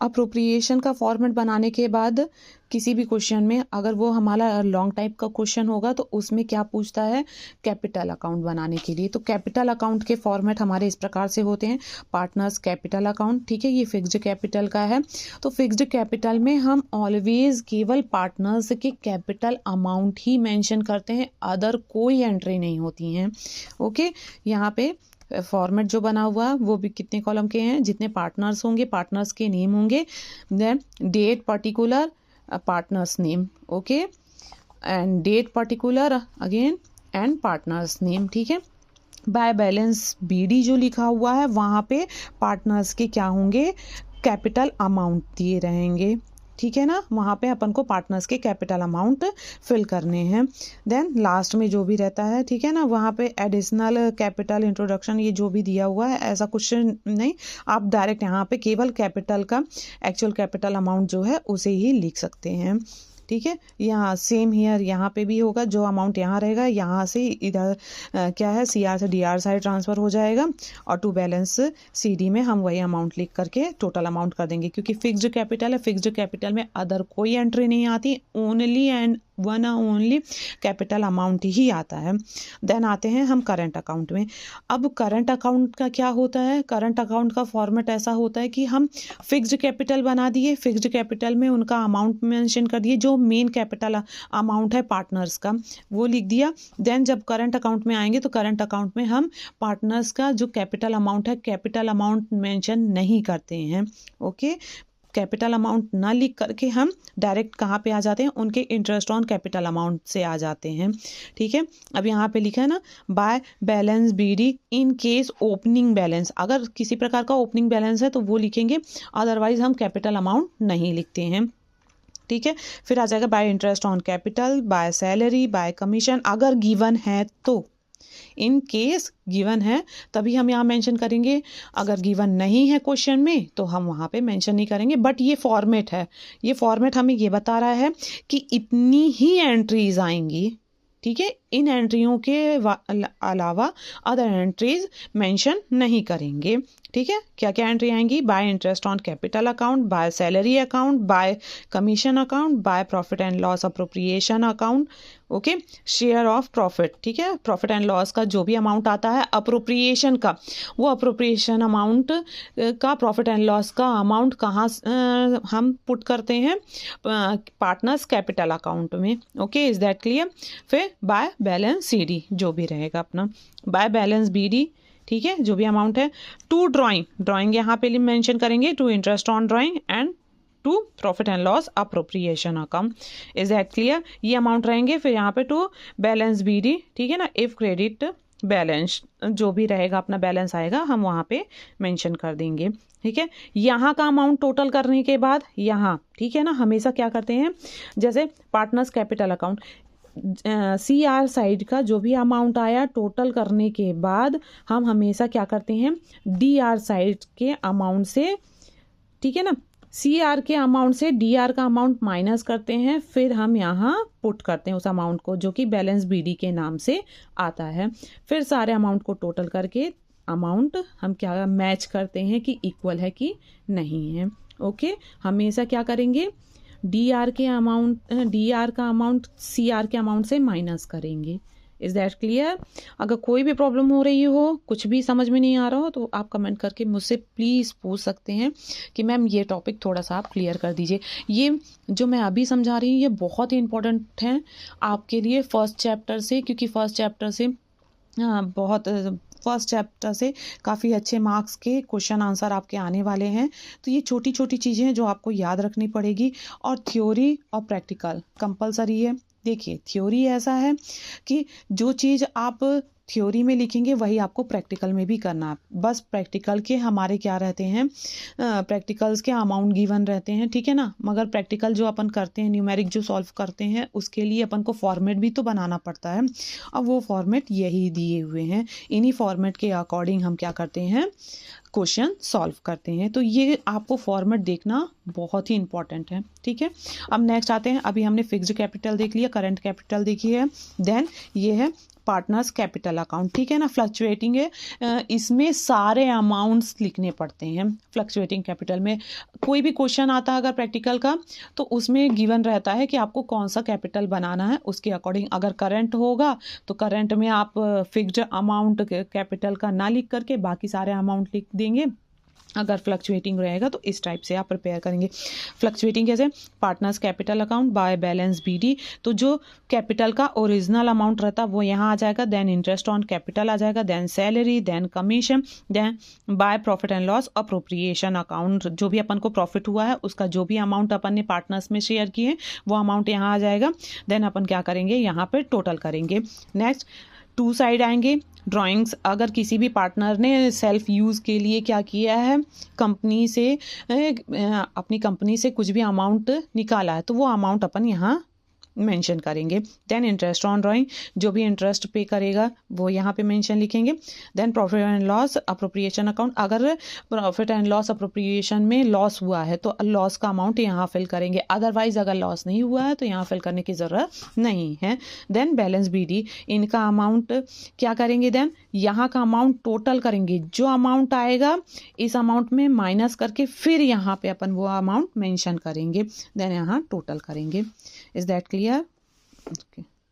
Appropriation का format बनाने के बाद किसी भी क्वेश्चन में अगर वो हमारा लॉन्ग टाइप का क्वेश्चन होगा तो उसमें क्या पूछता है, कैपिटल अकाउंट बनाने के लिए। तो कैपिटल अकाउंट के फॉर्मेट हमारे इस प्रकार से होते हैं, पार्टनर्स कैपिटल अकाउंट, ठीक है, ये फिक्स्ड कैपिटल का है। तो फिक्स्ड कैपिटल में हम ऑलवेज केवल पार्टनर्स के कैपिटल अमाउंट ही मेंशन करते हैं, अदर कोई एंट्री नहीं होती हैं। ओके, यहाँ पे फॉर्मेट जो बना हुआ वो भी कितने कॉलम के हैं, जितने पार्टनर्स होंगे पार्टनर्स के नेम होंगे, then date particular partners name, okay, and date particular again and partners name, ठीक है। बाय बैलेंस बीडी जो लिखा हुआ है वहाँ पे पार्टनर्स के क्या होंगे, कैपिटल अमाउंट दिए रहेंगे, ठीक है ना, वहाँ पे अपन को पार्टनर्स के कैपिटल अमाउंट फिल करने हैं। देन लास्ट में जो भी रहता है, ठीक है ना, वहाँ पे एडिशनल कैपिटल इंट्रोडक्शन ये जो भी दिया हुआ है ऐसा कुछ नहीं, आप डायरेक्ट यहाँ पे केवल कैपिटल का एक्चुअल कैपिटल अमाउंट जो है उसे ही लिख सकते हैं, ठीक है। यहाँ सेम हियर यहाँ पे भी होगा, जो अमाउंट यहाँ रहेगा यहाँ से इधर क्या है सीआर से डीआर साइड ट्रांसफ़र हो जाएगा और टू बैलेंस सीडी में हम वही अमाउंट लिख करके टोटल अमाउंट कर देंगे, क्योंकि फिक्स्ड कैपिटल है, फिक्स्ड कैपिटल में अदर कोई एंट्री नहीं आती, only and one only capital amount ही आता है। देन आते हैं हम करंट अकाउंट में। अब करंट अकाउंट का क्या होता है, करंट अकाउंट का फॉर्मेट ऐसा होता है कि हम फिक्स्ड कैपिटल बना दिए, फिक्स्ड कैपिटल में उनका अमाउंट मेंशन कर दिए, जो मेन कैपिटल अमाउंट है पार्टनर्स का वो लिख दिया। देन जब करंट अकाउंट में आएंगे तो करंट अकाउंट में हम पार्टनर्स का जो कैपिटल अमाउंट है कैपिटल अमाउंट मेंशन नहीं करते हैं, ओके। कैपिटल अमाउंट ना लिख करके हम डायरेक्ट कहाँ पे आ जाते हैं, उनके इंटरेस्ट ऑन कैपिटल अमाउंट से आ जाते हैं, ठीक है। अब यहाँ पे लिखा है ना, by balance BD in case opening balance, अगर किसी प्रकार का ओपनिंग बैलेंस है तो वो लिखेंगे, अदरवाइज हम कैपिटल अमाउंट नहीं लिखते हैं, ठीक है। फिर आ जाएगा bye interest on capital, by salary, bye commission, अगर गिवन है तो, इन केस गिवन है तभी हम यहाँ मेंशन करेंगे, अगर गिवन नहीं है क्वेश्चन में तो हम वहाँ पे मेंशन नहीं करेंगे। बट ये फॉर्मेट है, ये फॉर्मेट हमें ये बता रहा है कि इतनी ही एंट्रीज आएंगी, ठीक है, इन एंट्रियों के अलावा अदर एंट्रीज मेंशन नहीं करेंगे, ठीक है। क्या क्या एंट्री आएंगी, bye interest on capital account, by salary account, bye commission account, bye profit and loss appropriation account, okay, share of profit, ठीक है, प्रॉफिट एंड लॉस का जो भी अमाउंट आता है अप्रोप्रिएशन का, वो अप्रोप्रिएशन अमाउंट का प्रॉफिट एंड लॉस का अमाउंट कहाँ हम पुट करते हैं, पार्टनर्स कैपिटल अकाउंट में, ओके, इज दैट क्लियर। फिर बाय बैलेंस सीडी जो भी रहेगा अपना, बाय बैलेंस बीडी, ठीक है, जो भी अमाउंट है, टू ड्राइंग यहाँ पे मेंशन करेंगे, to interest on drawing and to profit and loss appropriation account, is that clear. ये अमाउंट रहेंगे। फिर यहाँ पे टू बैलेंस बीडी, ठीक है ना, इफ क्रेडिट बैलेंस जो भी रहेगा अपना बैलेंस आएगा हम वहाँ पे मेंशन कर देंगे, ठीक है। यहाँ का अमाउंट टोटल करने के बाद यहाँ, ठीक है ना, हमेशा क्या करते हैं, जैसे partners capital account C R side का जो भी अमाउंट आया टोटल करने के बाद हम हमेशा क्या करते हैं, डी आर साइड के अमाउंट से, ठीक है ना, सी आर के अमाउंट से डी आर का अमाउंट माइनस करते हैं, फिर हम यहाँ पुट करते हैं उस अमाउंट को जो कि बैलेंस बीडी के नाम से आता है। फिर सारे अमाउंट को टोटल करके अमाउंट हम क्या मैच करते हैं कि इक्वल है कि नहीं है, ओके। हमेशा क्या करेंगे, डी आर का अमाउंट सी आर के अमाउंट से माइनस करेंगे, इज दैट क्लियर। अगर कोई भी प्रॉब्लम हो रही हो, कुछ भी समझ में नहीं आ रहा हो तो आप कमेंट करके मुझसे प्लीज़ पूछ सकते हैं कि मैम ये टॉपिक थोड़ा सा आप क्लियर कर दीजिए। ये जो मैं अभी समझा रही हूँ ये बहुत ही इंपॉर्टेंट है आपके लिए फर्स्ट चैप्टर से, क्योंकि फर्स्ट चैप्टर से काफ़ी अच्छे मार्क्स के क्वेश्चन आंसर आपके आने वाले हैं। तो ये छोटी छोटी चीज़ें हैं जो आपको याद रखनी पड़ेगी, और थ्योरी और प्रैक्टिकल कंपलसरी है। देखिए थ्योरी ऐसा है कि जो चीज़ आप थ्योरी में लिखेंगे वही आपको प्रैक्टिकल में भी करना है। बस प्रैक्टिकल के हमारे क्या रहते हैं, प्रैक्टिकल्स के अमाउंट गिवन रहते हैं, ठीक है ना, मगर प्रैक्टिकल जो अपन करते हैं, न्यूमेरिक जो सॉल्व करते हैं, उसके लिए अपन को फॉर्मेट भी तो बनाना पड़ता है। अब वो फॉर्मेट यही दिए हुए हैं, इन्हीं फॉर्मेट के अकॉर्डिंग हम क्या करते हैं, क्वेश्चन सॉल्व करते हैं। तो ये आपको फॉर्मेट देखना बहुत ही इंपॉर्टेंट है, ठीक है। अब नेक्स्ट आते हैं, अभी हमने फिक्स्ड कैपिटल देख लिया, करंट कैपिटल देखी है, देन ये है पार्टनर्स कैपिटल अकाउंट, ठीक है ना, फ्लक्चुएटिंग है, इसमें सारे अमाउंट्स लिखने पड़ते हैं। फ्लक्चुएटिंग कैपिटल में कोई भी क्वेश्चन आता है अगर प्रैक्टिकल का, तो उसमें गिवन रहता है कि आपको कौन सा कैपिटल बनाना है, उसके अकॉर्डिंग अगर करंट होगा तो करंट में आप फिक्स्ड अमाउंट कैपिटल का ना लिख करके बाकी सारे अमाउंट लिख देंगे। अगर फ्लक्चुएटिंग रहेगा तो इस टाइप से आप प्रिपेयर करेंगे। फ्लक्चुएटिंग कैसे, partners capital account by balance BD, तो जो कैपिटल का ओरिजिनल अमाउंट रहता है वो यहाँ आ जाएगा, देन इंटरेस्ट ऑन कैपिटल आ जाएगा, then salary, then commission, then by profit and loss appropriation account, जो भी अपन को प्रॉफिट हुआ है उसका जो भी अमाउंट अपन ने पार्टनर्स में शेयर किए वो अमाउंट यहाँ आ जाएगा। देन अपन क्या करेंगे, यहाँ पर टोटल करेंगे। नेक्स्ट टू साइड आएंगे ड्राइंग्स, अगर किसी भी पार्टनर ने सेल्फ यूज़ के लिए क्या किया है, कंपनी से अपनी कंपनी से कुछ भी अमाउंट निकाला है तो वो अमाउंट अपन यहाँ मेंशन करेंगे। देन इंटरेस्ट ऑन ड्राइंग, जो भी इंटरेस्ट पे करेगा वो यहाँ पे मेंशन लिखेंगे। Then profit and loss appropriation account, अगर प्रॉफिट एंड लॉस अप्रोप्रिएशन में लॉस हुआ है तो लॉस का अमाउंट यहाँ फिल करेंगे, अदरवाइज अगर लॉस नहीं हुआ है तो यहाँ फिल करने की ज़रूरत नहीं है। देन बैलेंस बीडी, इनका अमाउंट क्या करेंगे, देन यहाँ का अमाउंट टोटल करेंगे, जो अमाउंट आएगा इस अमाउंट में माइनस करके फिर यहाँ पे अपन वो अमाउंट मेंशन करेंगे, देन यहाँ टोटल करेंगे। Is that clear? Okay.